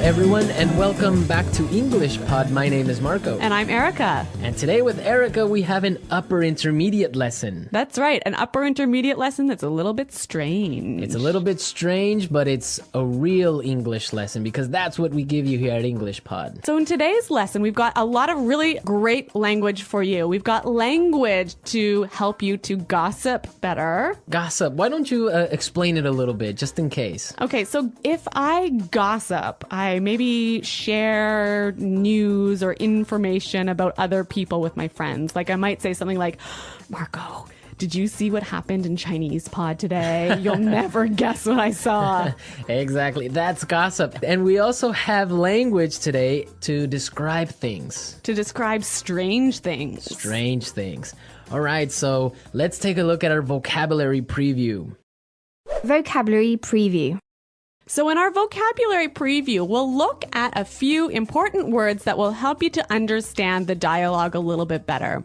everyone, and welcome back to English Pod. My name is Marco. And I'm Erica. And today with Erica, we have an upper intermediate lesson. That's right, an upper intermediate lesson that's a little bit strange. It's a little bit strange, but it's a real English lesson because that's what we give you here at English Pod. So in today's lesson, we've got a lot of really great language for you. We've got language to help you to gossip better. Gossip. Why don't you explain it a little bit, just in case? Okay, so if I gossip, I maybe share news or information about other people with my friends. Like I might say something like, Marco, did you see what happened in Chinese pod today? You'll never guess what I saw. Exactly. That's gossip. And we also have language today to describe things. To describe strange things. Strange things. All right, so let's take a look at our vocabulary preview. Vocabulary preview. So in our vocabulary preview, we'll look at a few important words that will help you to understand the dialogue a little bit better.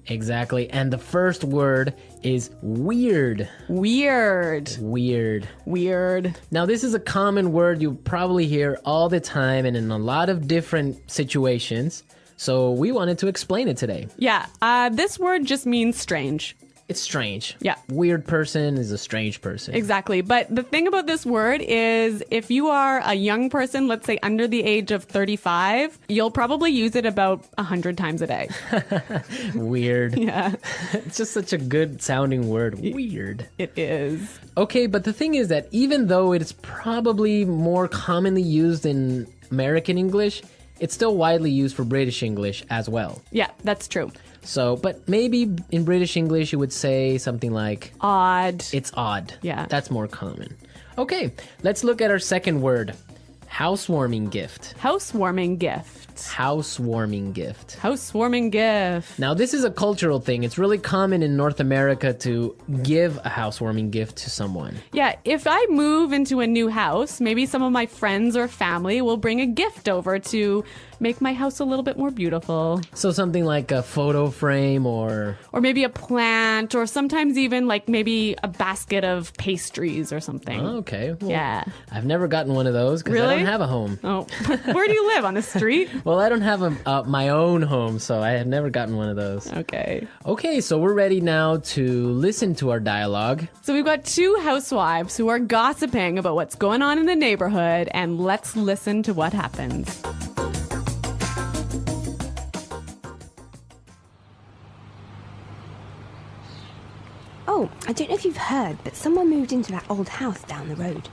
Exactly. And the first word is weird. Weird. Weird. Weird. Now, this is a common word you probably hear all the time and in a lot of different situations. So we wanted to explain it today. Yeah, this word just means strange. It's strange. Yeah. Weird person is a strange person. Exactly. But the thing about this word is if you are a young person, let's say under the age of 35, you'll probably use it about 100 times a day. Weird. Yeah. It's just such a good sounding word. Weird. It is. Okay, but the thing is that even though it's probably more commonly used in American English, it's still widely used for British English as well. Yeah, that's true. So, but maybe in British English you would say something like Odd. it's odd. Yeah. That's more common. Okay, let's look at our second word. Housewarming gift. Housewarming gift. Housewarming gift. Housewarming gift. Now, this is a cultural thing. It's really common in North America to give a housewarming gift to someone. Yeah, if I move into a new house, maybe some of my friends or family will bring a gift over to make my house a little bit more beautiful. So something like a photo frame or maybe a plant, or sometimes even like maybe a basket of pastries or something. Oh, okay. Well, Yeah. I've never gotten one of those because I Really? don't have a home. Oh, where do you live? On the street? Well, I don't have my own home, so I have never gotten one of those. Okay. Okay, so we're ready now to listen to our dialogue. So we've got two housewives who are gossiping about what's going on in the neighborhood, and let's listen to what happens. Oh, I don't know if you've heard, but someone moved into that old house down the road.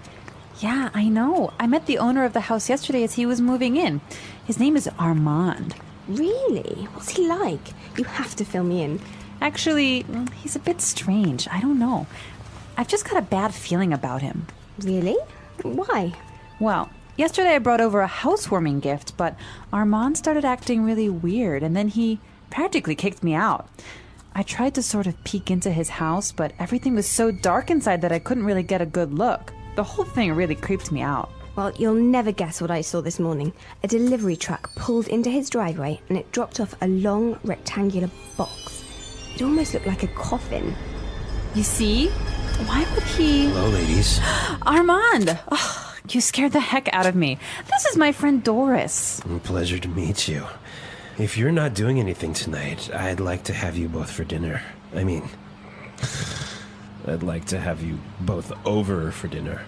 Yeah, I know. I met the owner of the house yesterday as he was moving in. His name is Armand. Really? What's he like? You have to fill me in. Actually, well, he's a bit strange. I don't know. I've just got a bad feeling about him. Really? Why? Well, yesterday I brought over a housewarming gift, but Armand started acting really weird, and then he practically kicked me out. I tried to sort of peek into his house, but everything was so dark inside that I couldn't really get a good look. The whole thing really creeped me out. Well, you'll never guess what I saw this morning. A delivery truck pulled into his driveway and it dropped off a long rectangular box. It almost looked like a coffin. You see? Why would he... Hello, ladies. Armand! Oh, you scared the heck out of me. This is my friend Doris. Pleasure to meet you. If you're not doing anything tonight, I'd like to have you both for dinner. I mean, I'd like to have you both over for dinner.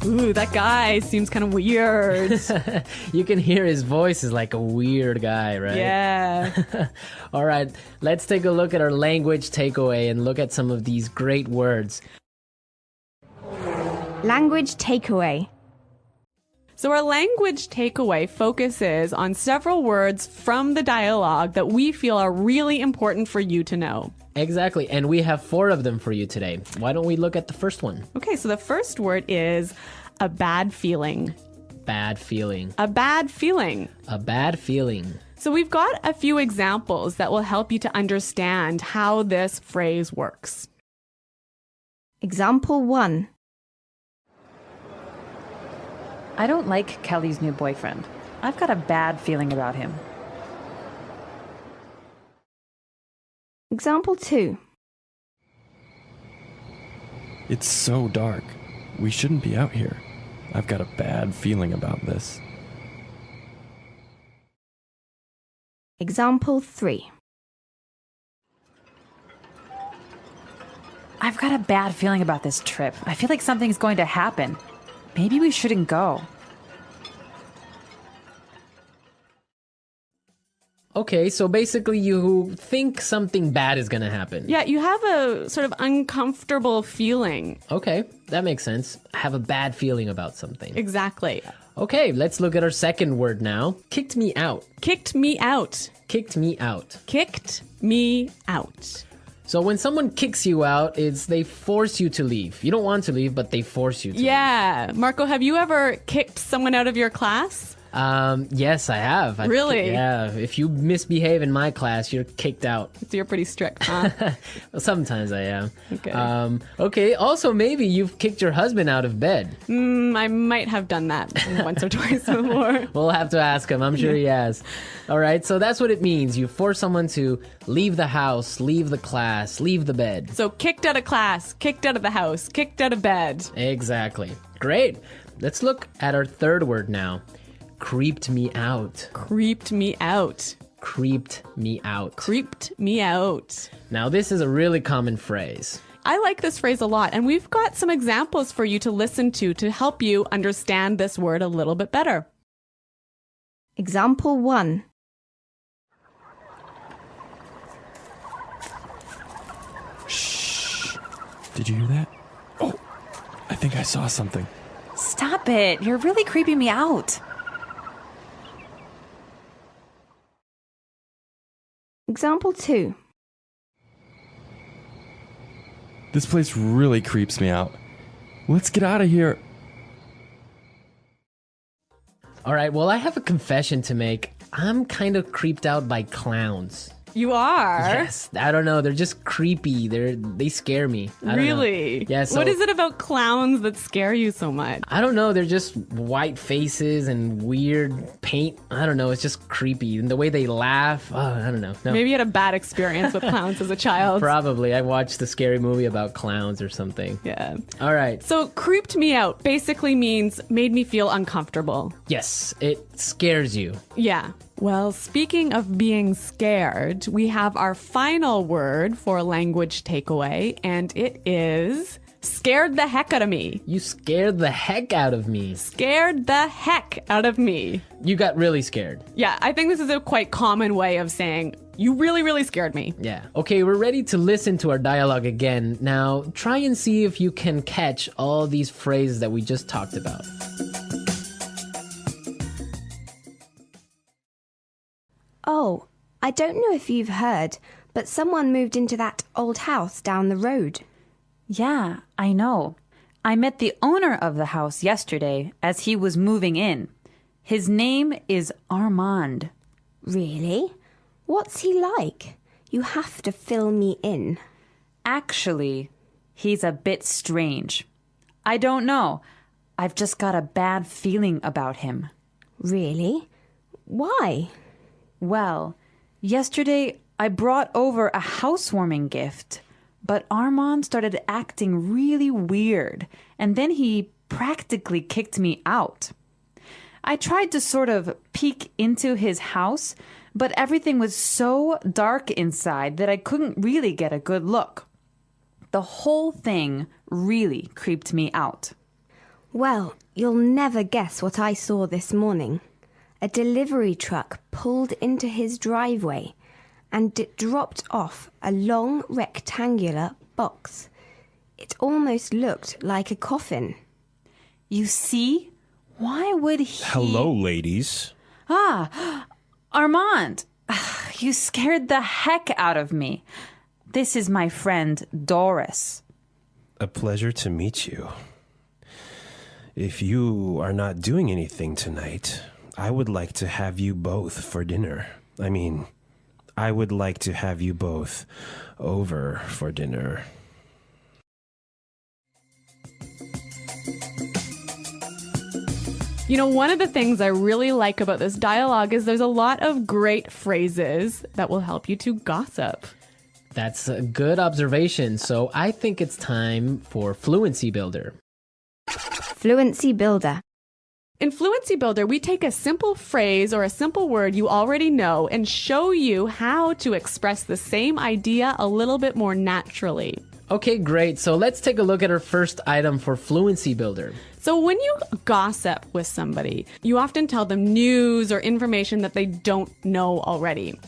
Ooh, that guy seems kind of weird. You can hear his voice is like a weird guy, right? Yeah. All right, let's take a look at our language takeaway and look at some of these great words. Language takeaway. So our language takeaway focuses on several words from the dialogue that we feel are really important for you to know. Exactly, and we have 4 of them for you today. Why don't we look at the first one? Okay, so the first word is a bad feeling. Bad feeling. A bad feeling. A bad feeling. So we've got a few examples that will help you to understand how this phrase works. Example 1. I don't like Kelly's new boyfriend. I've got a bad feeling about him. Example 2. It's so dark. We shouldn't be out here. I've got a bad feeling about this. Example 3. I've got a bad feeling about this trip. I feel like something's going to happen. Maybe we shouldn't go. Okay, so basically you think something bad is going to happen. Yeah, you have a sort of uncomfortable feeling. Okay, that makes sense. I have a bad feeling about something. Exactly. Okay, let's look at our second word now. Kicked me out. Kicked me out. Kicked me out. Kicked me out. So when someone kicks you out, it's they force you to leave. You don't want to leave, but they force you to Yeah. Marco, have you ever kicked someone out of your class? leave. Yes, I have. Really? Yeah. If you misbehave in my class, you're kicked out. So you're pretty strict, huh? Well, sometimes I am. Okay. Okay, also maybe you've kicked your husband out of bed. I might have done that once or twice before. We'll have to ask him. I'm sure he has. All right, so that's what it means. You force someone to leave the house, leave the class, leave the bed. So kicked out of class, kicked out of the house, kicked out of bed. Exactly. Great. Let's look at our third word now. Creeped me out. Creeped me out. Creeped me out. Creeped me out. Now, this is a really common phrase. I like this phrase a lot, and we've got some examples for you to listen to help you understand this word a little bit better. Example 1. Shh. Did you hear that? Oh, I think I saw something. Stop it. You're really creeping me out. Example 2. This place really creeps me out. Let's get out of here. All right, well, I have a confession to make. I'm kind of creeped out by clowns. You are? Yes, I don't know. They're just creepy. They scare me. I don't know. Really? Yeah. So, what is it about clowns that scare you so much? I don't know. They're just white faces and weird paint. I don't know. It's just creepy. And the way they laugh. Oh, I don't know. No. Maybe you had a bad experience with clowns as a child. Probably. I watched a scary movie about clowns or something. Yeah. All right. So creeped me out basically means made me feel uncomfortable. Yes, it scares you. Yeah. Well, speaking of being scared, we have our final word for language takeaway, and it is scared the heck out of me. You scared the heck out of me. Scared the heck out of me. You got really scared. Yeah, I think this is a quite common way of saying, you really, really scared me. Yeah. Okay, we're ready to listen to our dialogue again. Now, try and see if you can catch all these phrases that we just talked about. Oh, I don't know if you've heard, but someone moved into that old house down the road. Yeah, I know. I met the owner of the house yesterday as he was moving in. His name is Armand. Really? What's he like? You have to fill me in. Actually, he's a bit strange. I don't know. I've just got a bad feeling about him. Really? Why? Well, yesterday I brought over a housewarming gift, but Armand started acting really weird, and then he practically kicked me out. I tried to sort of peek into his house, but everything was so dark inside that I couldn't really get a good look. The whole thing really creeped me out. Well, you'll never guess what I saw this morning. A delivery truck pulled into his driveway and it dropped off a long rectangular box. It almost looked like a coffin. You see? Why would he... Hello, ladies. Ah, Armand, you scared the heck out of me. This is my friend Doris. A pleasure to meet you. If you are not doing anything tonight, I would like to have you both for dinner. I would like to have you both over for dinner. You know, one of the things I really like about this dialogue is there's a lot of great phrases that will help you to gossip. That's a good observation. So I think it's time for Fluency Builder. Fluency Builder. In Fluency Builder, we take a simple phrase or a simple word you already know and show you how to express the same idea a little bit more naturally. Okay, great. So let's take a look at our first item for Fluency Builder. So when you gossip with somebody, you often tell them news or information that they don't know already.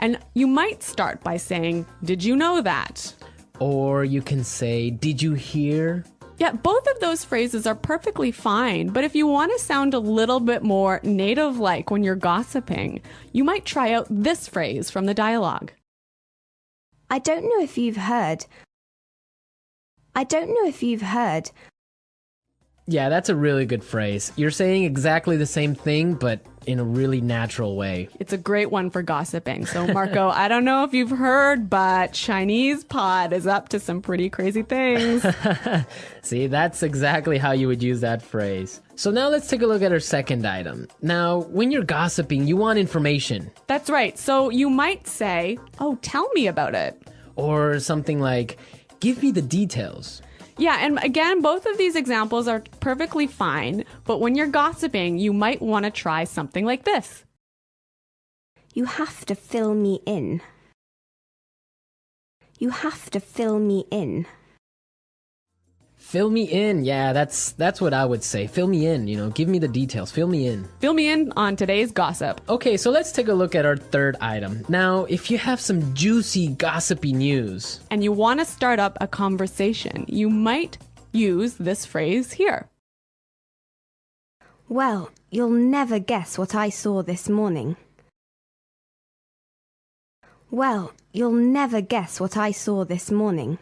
And you might start by saying, "Did you know that?" Or you can say, "Did you hear?" Yeah, both of those phrases are perfectly fine, but if you want to sound a little bit more native-like when you're gossiping, you might try out this phrase from the dialogue. I don't know if you've heard. Yeah, that's a really good phrase. You're saying exactly the same thing, but in a really natural way. It's a great one for gossiping. So, Marco, I don't know if you've heard, but Chinese pot is up to some pretty crazy things. See, that's exactly how you would use that phrase. So now let's take a look at our second item. Now, when you're gossiping, you want information. That's right. So you might say, "Oh, tell me about it." Or something like, "Give me the details." Yeah, and again, both of these examples are perfectly fine, but when you're gossiping, you might want to try something like this. You have to fill me in. You have to fill me in. Fill me in. Yeah, that's what I would say. Fill me in, give me the details. Fill me in. Fill me in on today's gossip. Okay, so let's take a look at our third item. Now, if you have some juicy, gossipy news, And you want to start up a conversation, you might use this phrase here. Well, you'll never guess what I saw this morning. Well, you'll never guess what I saw this morning.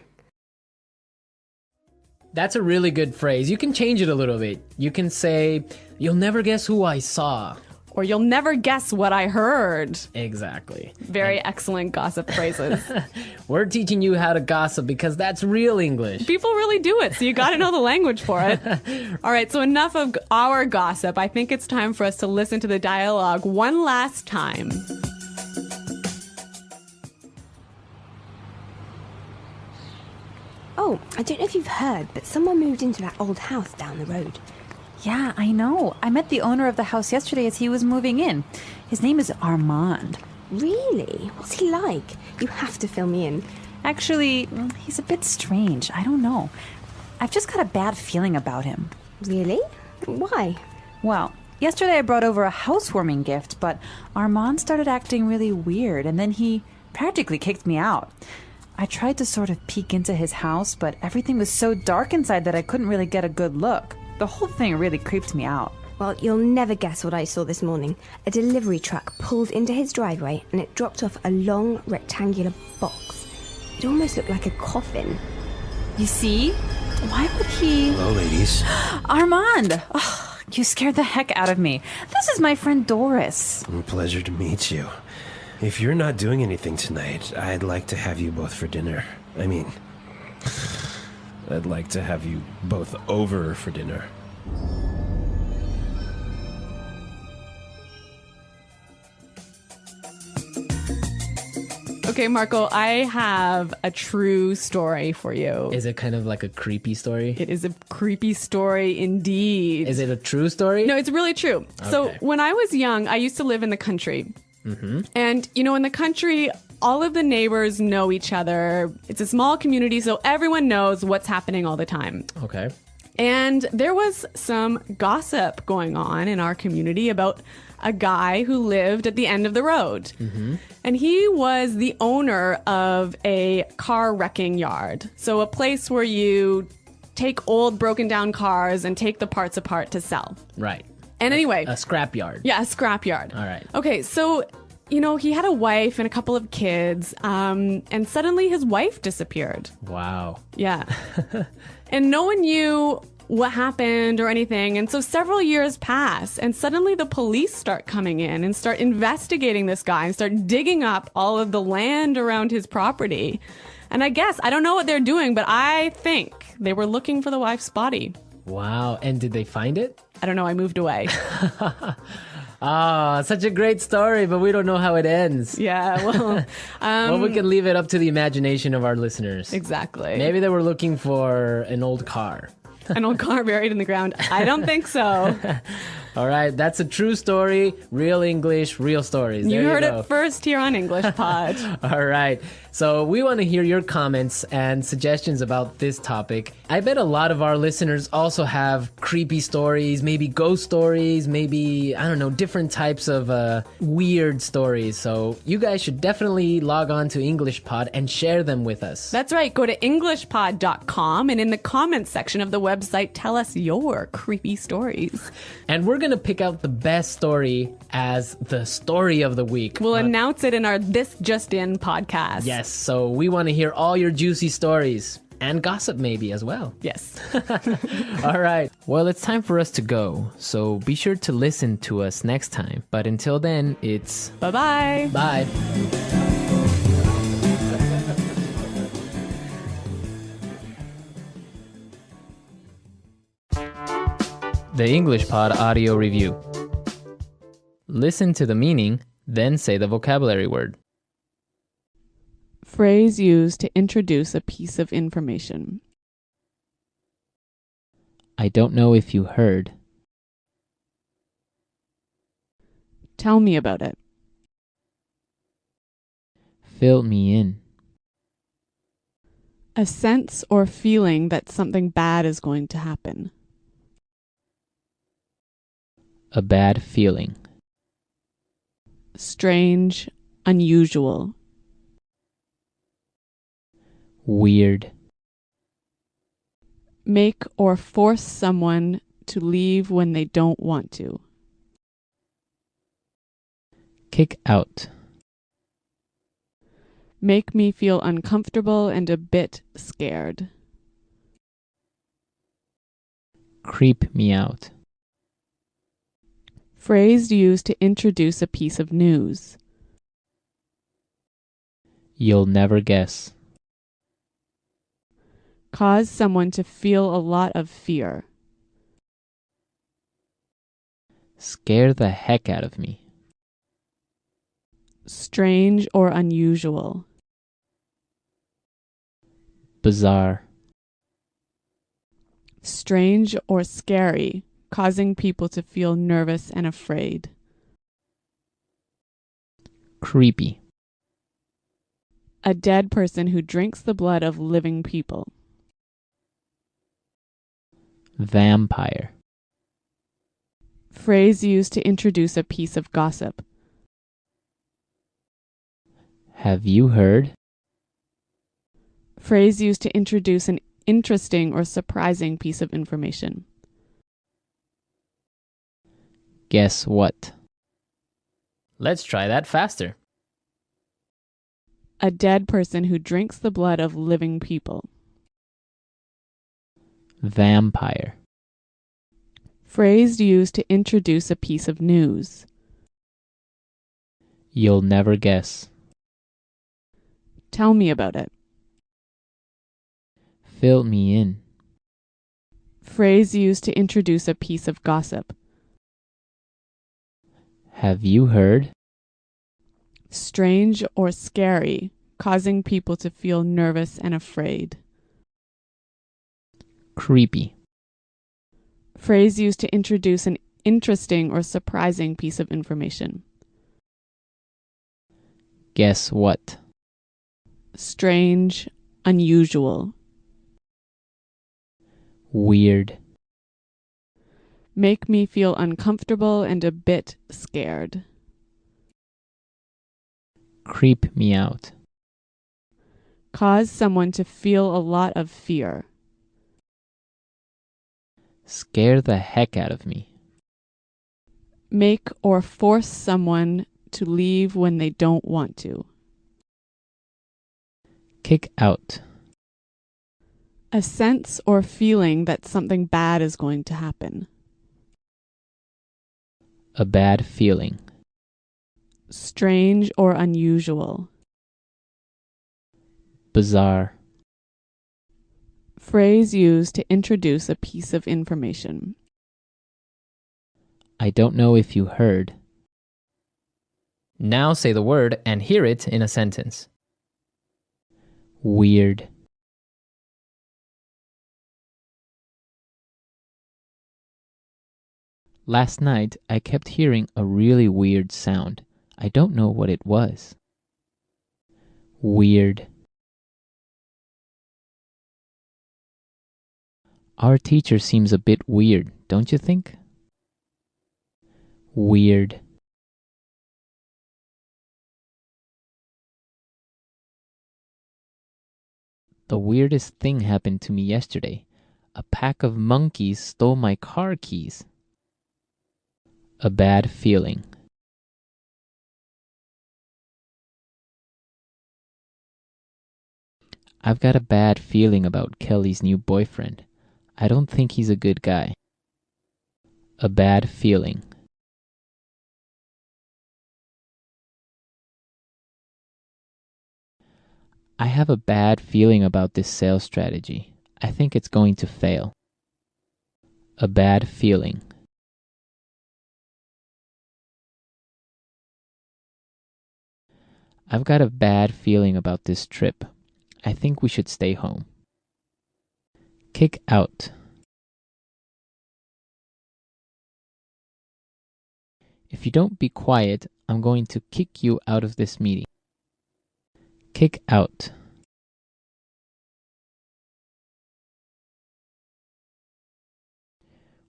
that's a really good phrase. You can change it a little bit. You can say, "You'll never guess who I saw." Or "You'll never guess what I heard." Exactly. Very excellent gossip phrases. We're teaching you how to gossip because that's real English. People really do it, so you got to know the language for it. All right, so enough of our gossip. I think it's time for us to listen to the dialogue one last time. Oh, I don't know if you've heard, but someone moved into that old house down the road. Yeah, I know. I met the owner of the house yesterday as he was moving in. His name is Armand. Really? What's he like? You have to fill me in. Actually, he's a bit strange. I don't know. I've just got a bad feeling about him. Really? Why? Well, yesterday I brought over a housewarming gift, but Armand started acting really weird, and then he practically kicked me out. I tried to sort of peek into his house, but everything was so dark inside that I couldn't really get a good look. The whole thing really creeped me out. Well, you'll never guess what I saw this morning. A delivery truck pulled into his driveway and it dropped off a long rectangular box. It almost looked like a coffin. You see? Why would he... Hello, ladies. Armand! Oh, you scared the heck out of me. This is my friend Doris. Pleasure to meet you. If you're not doing anything tonight, I'd like to have you both for dinner. I mean, I'd like to have you both over for dinner. Okay, Marco, I have a true story for you. Is it kind of like a creepy story? It is a creepy story indeed. Is it a true story? No, it's really true. So Okay. when I was young, I used to live in the country. And, in the country, all of the neighbors know each other. It's a small community, so everyone knows what's happening all the time. Okay. And there was some gossip going on in our community about a guy who lived at the end of the road. And he was the owner of a car wrecking yard. So a place where you take old broken down cars and take the parts apart to sell. Right. And anyway, A scrapyard. yeah, a scrapyard. All right. Okay, so, he had a wife and a couple of kids, and suddenly his wife disappeared. Wow. Yeah. And no one knew what happened or anything. And so several years pass, and suddenly the police start coming in and start investigating this guy and start digging up all of the land around his property. And I don't know what they're doing, but I think they were looking for the wife's body. Wow. And did they find it? I don't know, I moved away. Ah, such a great story, but we don't know how it ends. Yeah, well, Well, we can leave it up to the imagination of our listeners. exactly. Maybe they were looking for an old car. An old car buried in the ground. I don't think so. All right, that's a true story. Real English, real stories. There You heard go. it first here on English Pod. All right. So we want to hear your comments and suggestions about this topic. I bet a lot of our listeners also have creepy stories, maybe ghost stories, maybe, I don't know, different types of weird stories. So you guys should definitely log on to English Pod and share them with us. That's right. Go to EnglishPod.com and in the comments section of the website, tell us your creepy stories. And we're going to pick out the best story as the story of the week. We'll announce it in our This Just In podcast. Yes, so we want to hear all your juicy stories and gossip maybe as well. Yes. All right. Well, it's time for us to go. So be sure to listen to us next time. But until then, it's Bye-bye. bye. The English Pod Audio Review. Listen to the meaning, then say the vocabulary word. Phrase used to introduce a piece of information. I don't know if you heard. Tell me about it. Fill me in. A sense or feeling that something bad is going to happen. A bad feeling. Strange, unusual. Weird. Make or force someone to leave when they don't want to. Kick out. Make me feel uncomfortable and a bit scared. Creep me out. Phrase used to introduce a piece of news. You'll never guess. Cause someone to feel a lot of fear. Scare the heck out of me. Strange or unusual. Bizarre. Strange or scary, causing people to feel nervous and afraid. Creepy. A dead person who drinks the blood of living people. Vampire. Phrase used to introduce a piece of gossip. Have you heard? Phrase used to introduce an interesting or surprising piece of information. Guess what? Let's try that faster. A dead person who drinks the blood of living people. Vampire. Phrase used to introduce a piece of news. You'll never guess. Tell me about it. Fill me in. Phrase used to introduce a piece of gossip. Have you heard? Strange or scary, causing people to feel nervous and afraid. Creepy. Phrase used to introduce an interesting or surprising piece of information. Guess what? Strange, unusual. Weird. Make me feel uncomfortable and a bit scared. Creep me out. Cause someone to feel a lot of fear. Scare the heck out of me. Make or force someone to leave when they don't want to. Kick out. A sense or feeling that something bad is going to happen. A bad feeling. Strange or unusual. Bizarre. Phrase used to introduce a piece of information. I don't know if you heard. Now say the word and hear it in a sentence. Weird. Last night, I kept hearing a really weird sound. I don't know what it was. Weird. Our teacher seems a bit weird, don't you think? Weird. The weirdest thing happened to me yesterday. A pack of monkeys stole my car keys. A bad feeling. I've got a bad feeling about Kelly's new boyfriend. I don't think he's a good guy. A bad feeling. I have a bad feeling about this sales strategy. I think it's going to fail. A bad feeling. I've got a bad feeling about this trip. I think we should stay home. Kick out. If you don't be quiet, I'm going to kick you out of this meeting. Kick out.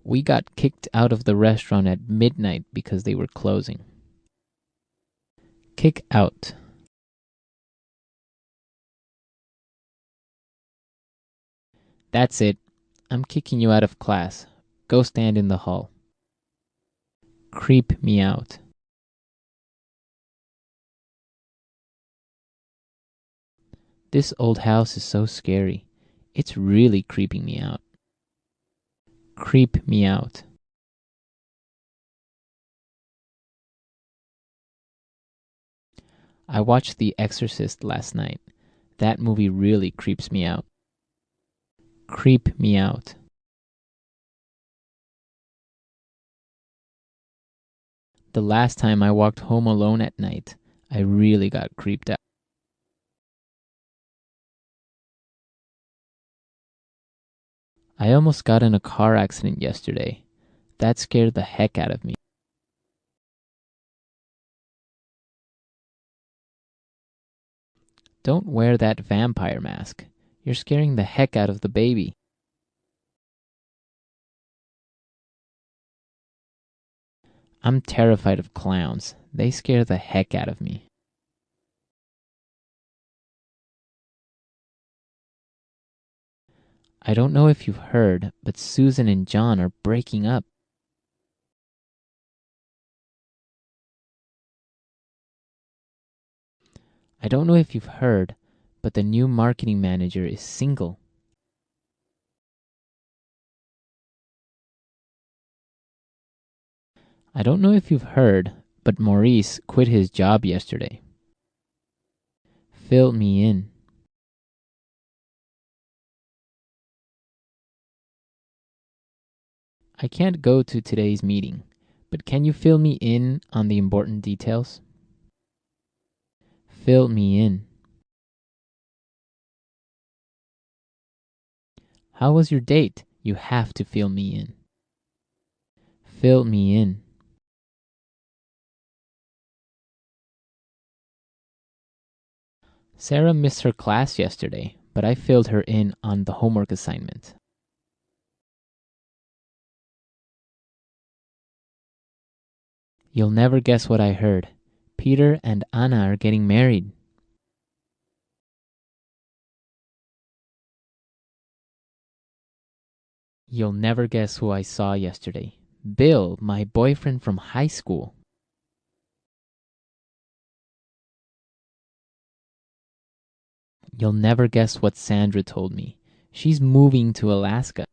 We got kicked out of the restaurant at midnight because they were closing. Kick out. That's it. I'm kicking you out of class. Go stand in the hall. Creep me out. This old house is so scary. It's really creeping me out. Creep me out. I watched The Exorcist last night. That movie really creeps me out. Creep me out. The last time I walked home alone at night, I really got creeped out. I almost got in a car accident yesterday. That scared the heck out of me. Don't wear that vampire mask. You're scaring the heck out of the baby. I'm terrified of clowns. They scare the heck out of me. I don't know if you've heard, but Susan and John are breaking up. I don't know if you've heard, but the new marketing manager is single. I don't know if you've heard, but Maurice quit his job yesterday. Fill me in. I can't go to today's meeting, but can you fill me in on the important details? Fill me in. How was your date? You have to fill me in. Fill me in. Sarah missed her class yesterday, but I filled her in on the homework assignment. You'll never guess what I heard. Peter and Anna are getting married. You'll never guess who I saw yesterday. Bill, my boyfriend from high school. You'll never guess what Sandra told me. She's moving to Alaska.